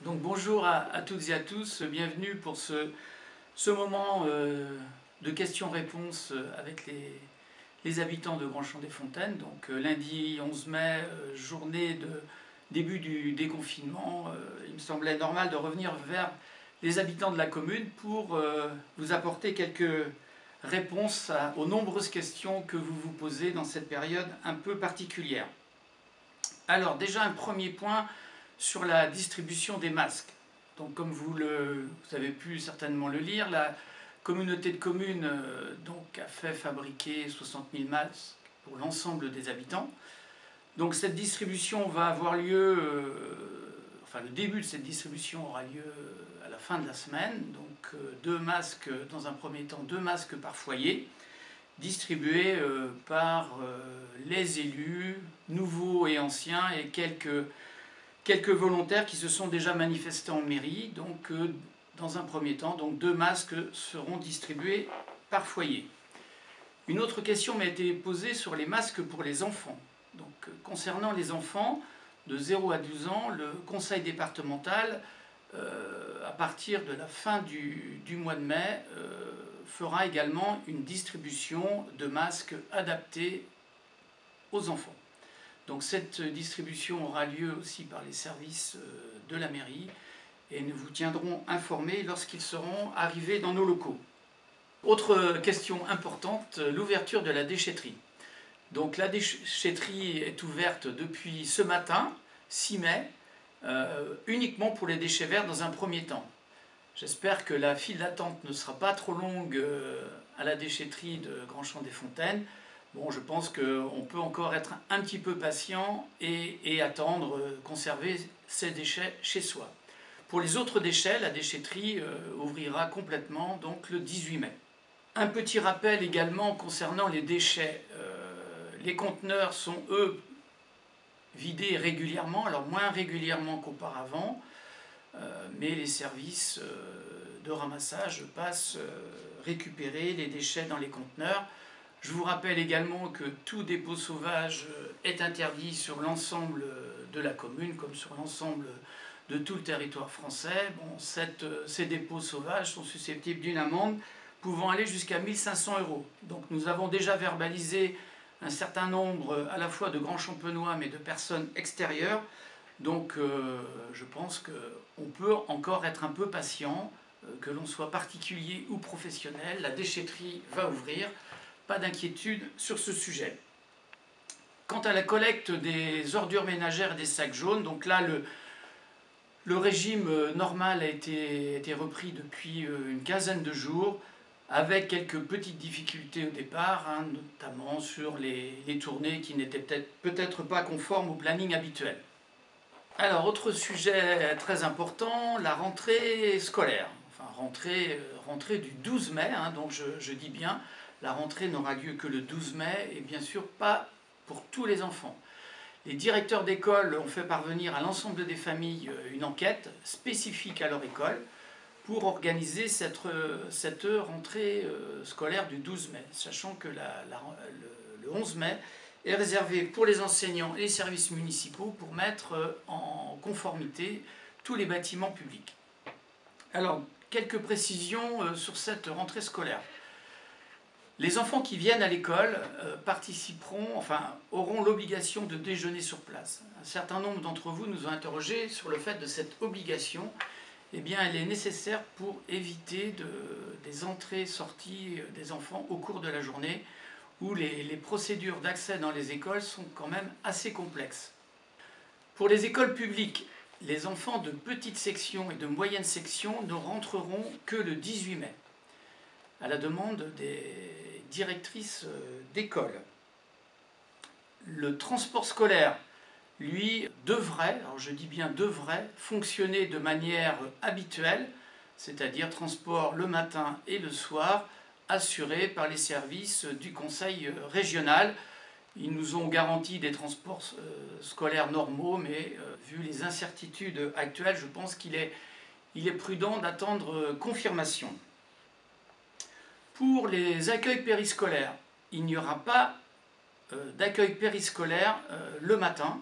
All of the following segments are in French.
Donc bonjour à toutes et à tous, bienvenue pour ce moment de questions-réponses avec les habitants de Grand-Champ-des-Fontaines. Donc lundi 11 mai, journée de début du déconfinement, il me semblait normal de revenir vers les habitants de la commune pour vous apporter quelques réponses aux nombreuses questions que vous vous posez dans cette période un peu particulière. Alors déjà un premier point sur la distribution des masques. Donc comme vous avez pu certainement le lire, la communauté de communes a fait fabriquer 60 000 masques pour l'ensemble des habitants. Donc cette distribution va avoir lieu, le début de cette distribution aura lieu à la fin de la semaine. Donc 2 masques dans un premier temps, 2 masques par foyer, distribués par les élus, nouveaux et anciens, et quelques volontaires qui se sont déjà manifestés en mairie. Donc dans un premier temps, 2 masques seront distribués par foyer. Une autre question m'a été posée sur les masques pour les enfants. Donc concernant les enfants de 0 à 12 ans, le conseil départemental, à partir de la fin du mois de mai, fera également une distribution de masques adaptés aux enfants. Donc cette distribution aura lieu aussi par les services de la mairie et nous vous tiendrons informés lorsqu'ils seront arrivés dans nos locaux. Autre question importante, l'ouverture de la déchetterie. Donc la déchetterie est ouverte depuis ce matin, 6 mai, uniquement pour les déchets verts dans un premier temps. J'espère que la file d'attente ne sera pas trop longue à la déchetterie de Grand-Champ-des-Fontaines. Bon, je pense qu'on peut encore être un petit peu patient et attendre, conserver ces déchets chez soi. Pour les autres déchets, la déchetterie ouvrira complètement donc le 18 mai. Un petit rappel également concernant les déchets. Les conteneurs sont, eux, vidés régulièrement, alors moins régulièrement qu'auparavant, mais les services de ramassage passent récupérer les déchets dans les conteneurs. Je vous rappelle également que tout dépôt sauvage est interdit sur l'ensemble de la commune, comme sur l'ensemble de tout le territoire français. Bon, ces dépôts sauvages sont susceptibles d'une amende pouvant aller jusqu'à 1 500 €. Donc nous avons déjà verbalisé un certain nombre à la fois de grands champenois mais de personnes extérieures. Donc je pense qu'on peut encore être un peu patient, que l'on soit particulier ou professionnel. La déchetterie va ouvrir. Pas d'inquiétude sur ce sujet. Quant à la collecte des ordures ménagères et des sacs jaunes, donc là le régime normal a été repris depuis une quinzaine de jours, avec quelques petites difficultés au départ, notamment sur les tournées qui n'étaient peut-être pas conformes au planning habituel. Alors, autre sujet très important, la rentrée scolaire. Enfin, rentrée du 12 mai, donc je dis bien, la rentrée n'aura lieu que le 12 mai, et bien sûr pas pour tous les enfants. Les directeurs d'école ont fait parvenir à l'ensemble des familles une enquête spécifique à leur école pour organiser cette rentrée scolaire du 12 mai, sachant que le 11 mai est réservé pour les enseignants et les services municipaux pour mettre en conformité tous les bâtiments publics. Alors, quelques précisions sur cette rentrée scolaire. Les enfants qui viennent à l'école auront l'obligation de déjeuner sur place. Un certain nombre d'entre vous nous ont interrogés sur le fait de cette obligation. Eh bien, elle est nécessaire pour éviter des entrées-sorties des enfants au cours de la journée, où les procédures d'accès dans les écoles sont quand même assez complexes. Pour les écoles publiques, les enfants de petite section et de moyenne section ne rentreront que le 18 mai, à la demande des directrices d'école. Le transport scolaire, lui, devrait, alors je dis bien devrait, fonctionner de manière habituelle, c'est-à-dire transport le matin et le soir, assuré par les services du conseil régional. Ils nous ont garanti des transports scolaires normaux, mais vu les incertitudes actuelles, je pense qu'il est prudent d'attendre confirmation. Pour les accueils périscolaires, il n'y aura pas d'accueil périscolaire le matin,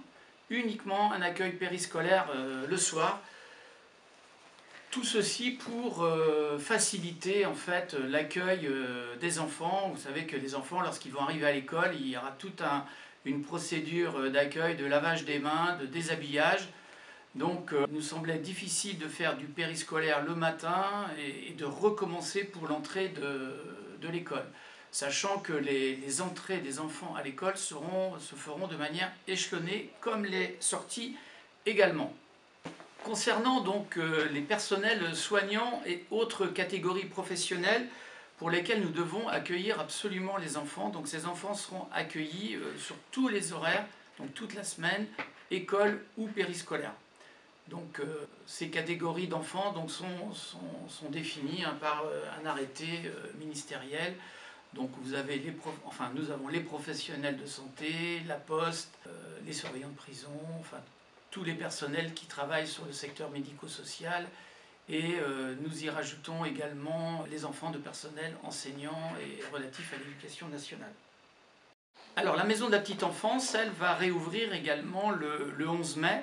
uniquement un accueil périscolaire le soir. Tout ceci pour faciliter en fait l'accueil des enfants. Vous savez que les enfants, lorsqu'ils vont arriver à l'école, il y aura toute une procédure d'accueil, de lavage des mains, de déshabillage. Donc il nous semblait difficile de faire du périscolaire le matin et de recommencer pour l'entrée de l'école, sachant que les entrées des enfants à l'école se feront de manière échelonnée, comme les sorties également. Concernant donc les personnels soignants et autres catégories professionnelles pour lesquelles nous devons accueillir absolument les enfants, donc ces enfants seront accueillis sur tous les horaires, donc toute la semaine, école ou périscolaire. Donc ces catégories d'enfants sont définies par un arrêté ministériel. Donc nous avons les professionnels de santé, la poste, les surveillants de prison, enfin tous les personnels qui travaillent sur le secteur médico-social, et nous y rajoutons également les enfants de personnel enseignants et relatifs à l'éducation nationale. Alors la maison de la petite enfance, elle va réouvrir également le 11 mai,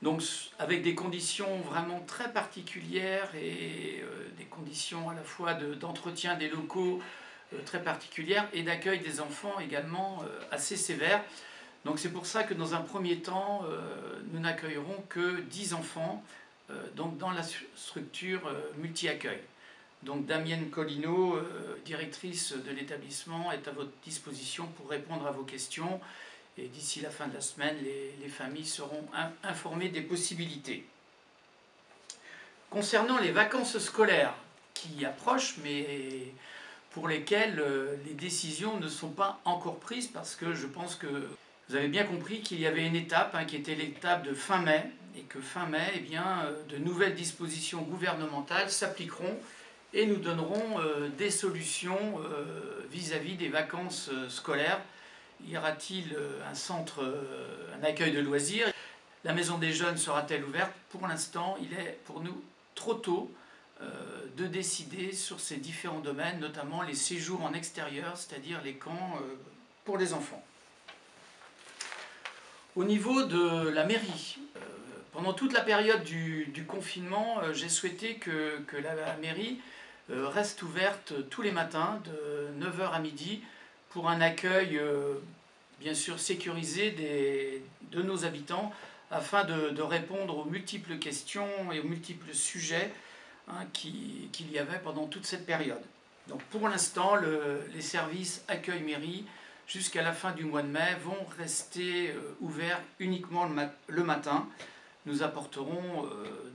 donc avec des conditions vraiment très particulières et des conditions à la fois d'entretien des locaux très particulières et d'accueil des enfants également assez sévères. Donc c'est pour ça que dans un premier temps, nous n'accueillerons que 10 enfants donc dans la structure multi-accueil. Donc Damienne Collineau, directrice de l'établissement, est à votre disposition pour répondre à vos questions. Et d'ici la fin de la semaine, les familles seront informées des possibilités. Concernant les vacances scolaires qui approchent, mais pour lesquelles les décisions ne sont pas encore prises, parce que je pense que vous avez bien compris qu'il y avait une étape qui était l'étape de fin mai, et que fin mai, eh bien, de nouvelles dispositions gouvernementales s'appliqueront et nous donnerons des solutions vis-à-vis des vacances scolaires. Y aura-t-il un accueil de loisirs? La maison des jeunes sera-t-elle ouverte? Pour l'instant, il est pour nous trop tôt de décider sur ces différents domaines, notamment les séjours en extérieur, c'est-à-dire les camps pour les enfants. Au niveau de la mairie, pendant toute la période du confinement, j'ai souhaité que la mairie reste ouverte tous les matins de 9 h à midi pour un accueil bien sûr sécurisé de nos habitants afin de répondre aux multiples questions et aux multiples sujets qu'il y avait pendant toute cette période. Donc pour l'instant, les services accueil mairie jusqu'à la fin du mois de mai vont rester ouverts uniquement le matin. Nous apporterons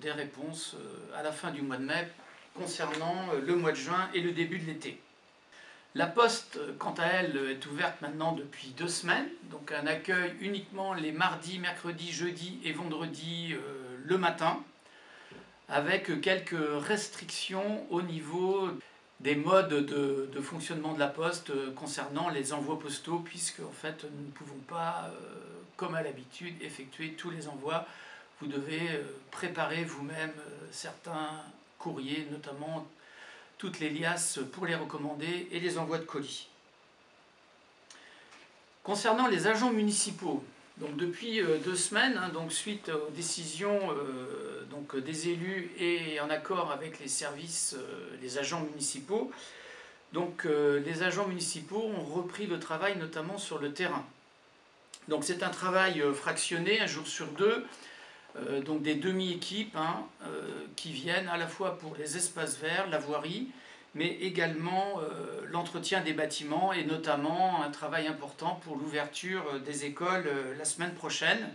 des réponses à la fin du mois de mai concernant le mois de juin et le début de l'été. La poste, quant à elle, est ouverte maintenant depuis 2 semaines, donc un accueil uniquement les mardis, mercredis, jeudis et vendredis le matin, avec quelques restrictions au niveau des modes de fonctionnement de la poste concernant les envois postaux, puisque en fait nous ne pouvons pas, comme à l'habitude, effectuer tous les envois. Vous devez préparer vous-même certains courriers, notamment toutes les liasses pour les recommander et les envois de colis. Concernant les agents municipaux, donc depuis 2 semaines, donc suite aux décisions donc des élus et en accord avec les services, les agents municipaux, donc les agents municipaux ont repris le travail notamment sur le terrain. Donc c'est un travail fractionné, 1 jour sur 2, donc des demi-équipes qui viennent à la fois pour les espaces verts, la voirie, mais également l'entretien des bâtiments et notamment un travail important pour l'ouverture des écoles la semaine prochaine.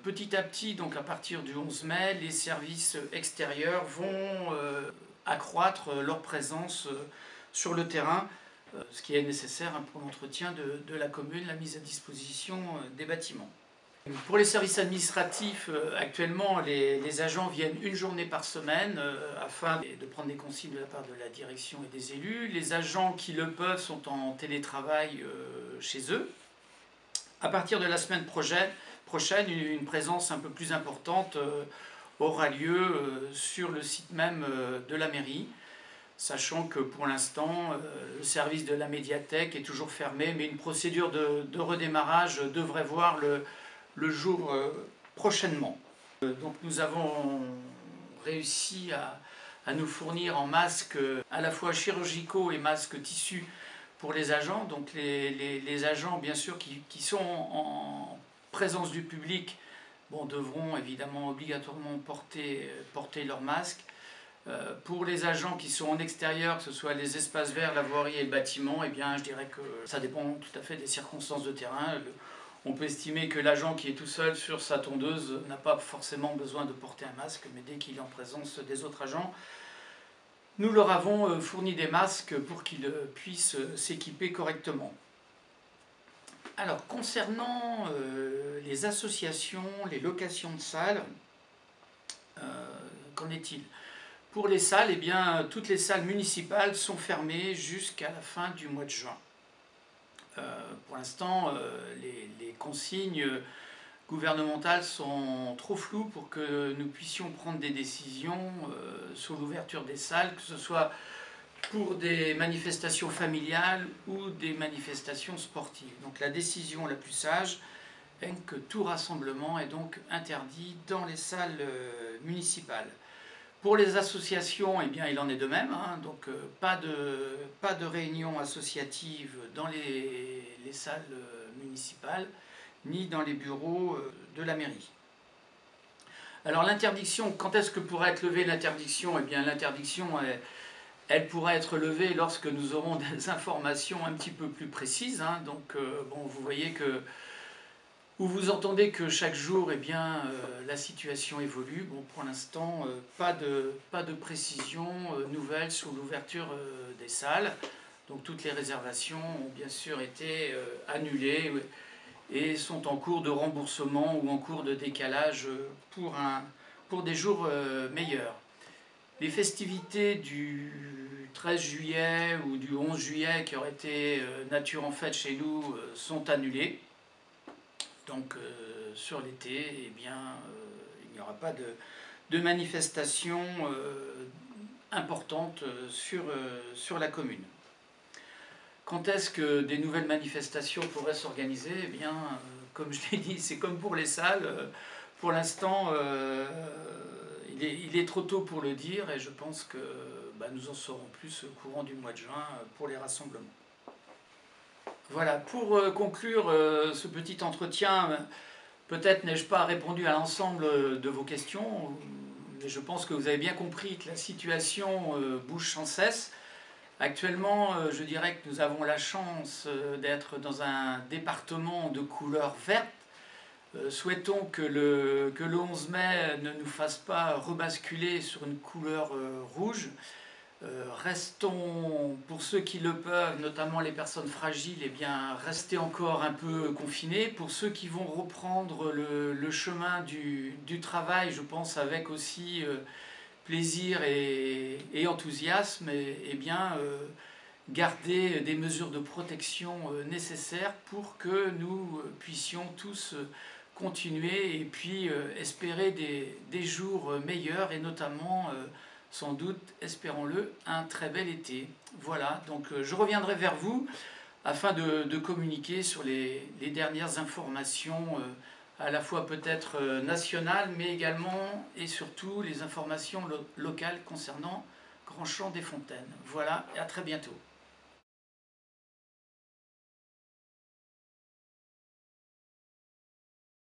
Petit à petit, donc à partir du 11 mai, les services extérieurs vont accroître leur présence sur le terrain, ce qui est nécessaire pour l'entretien de la commune, la mise à disposition des bâtiments. Pour les services administratifs, actuellement, les agents viennent 1 journée par semaine afin de prendre des consignes de la part de la direction et des élus. Les agents qui le peuvent sont en télétravail chez eux. À partir de la semaine prochaine, une présence un peu plus importante aura lieu sur le site même de la mairie, sachant que pour l'instant, le service de la médiathèque est toujours fermé, mais une procédure de redémarrage devrait voir le jour prochainement. Donc nous avons réussi à nous fournir en masques à la fois chirurgicaux et masques tissus pour les agents. Donc les agents, bien sûr, qui sont en présence du public, bon, devront évidemment obligatoirement porter leur masque. Pour les agents qui sont en extérieur, que ce soit les espaces verts, la voirie et le bâtiment, eh bien, je dirais que ça dépend tout à fait des circonstances de terrain. On peut estimer que l'agent qui est tout seul sur sa tondeuse n'a pas forcément besoin de porter un masque, mais dès qu'il est en présence des autres agents, nous leur avons fourni des masques pour qu'ils puissent s'équiper correctement. Alors, concernant les associations, les locations de salles, qu'en est-il ? Pour les salles, eh bien, toutes les salles municipales sont fermées jusqu'à la fin du mois de juin. Pour l'instant, les consignes gouvernementales sont trop floues pour que nous puissions prendre des décisions sur l'ouverture des salles, que ce soit pour des manifestations familiales ou des manifestations sportives. Donc la décision la plus sage est que tout rassemblement est donc interdit dans les salles municipales. Pour les associations, eh bien, il en est de même, hein, donc pas de réunion associative dans les salles municipales, ni dans les bureaux de la mairie. Alors l'interdiction, quand est-ce que pourrait être levée l'interdiction ? Eh bien l'interdiction, elle pourrait être levée lorsque nous aurons des informations un petit peu plus précises, hein, donc bon, vous voyez que où vous entendez que chaque jour, eh bien, la situation évolue. Bon, pour l'instant, pas de précision nouvelle sur l'ouverture des salles. Donc toutes les réservations ont bien sûr été annulées et sont en cours de remboursement ou en cours de décalage pour des jours meilleurs. Les festivités du 13 juillet ou du 11 juillet qui auraient été nature en fête chez nous sont annulées. Donc sur l'été, eh bien, il n'y aura pas de manifestation importante sur la commune. Quand est-ce que des nouvelles manifestations pourraient s'organiser ? Eh bien, comme je l'ai dit, c'est comme pour les salles. Pour l'instant, il est trop tôt pour le dire et je pense que nous en saurons plus au courant du mois de juin pour les rassemblements. Voilà, pour conclure ce petit entretien, peut-être n'ai-je pas répondu à l'ensemble de vos questions, mais je pense que vous avez bien compris que la situation bouge sans cesse. Actuellement, je dirais que nous avons la chance d'être dans un département de couleur verte. Souhaitons que le 11 mai ne nous fasse pas rebasculer sur une couleur rouge. Restons, pour ceux qui le peuvent, notamment les personnes fragiles, eh bien, restez encore un peu confinés. Pour ceux qui vont reprendre le chemin du travail, je pense avec aussi plaisir et enthousiasme, eh bien, garder des mesures de protection nécessaires pour que nous puissions tous continuer et puis espérer des jours meilleurs et notamment sans doute, espérons-le, un très bel été. Voilà, donc je reviendrai vers vous afin de communiquer sur les dernières informations, à la fois peut-être nationales, mais également et surtout les informations locales concernant Grandchamp des Fontaines. Voilà, et à très bientôt.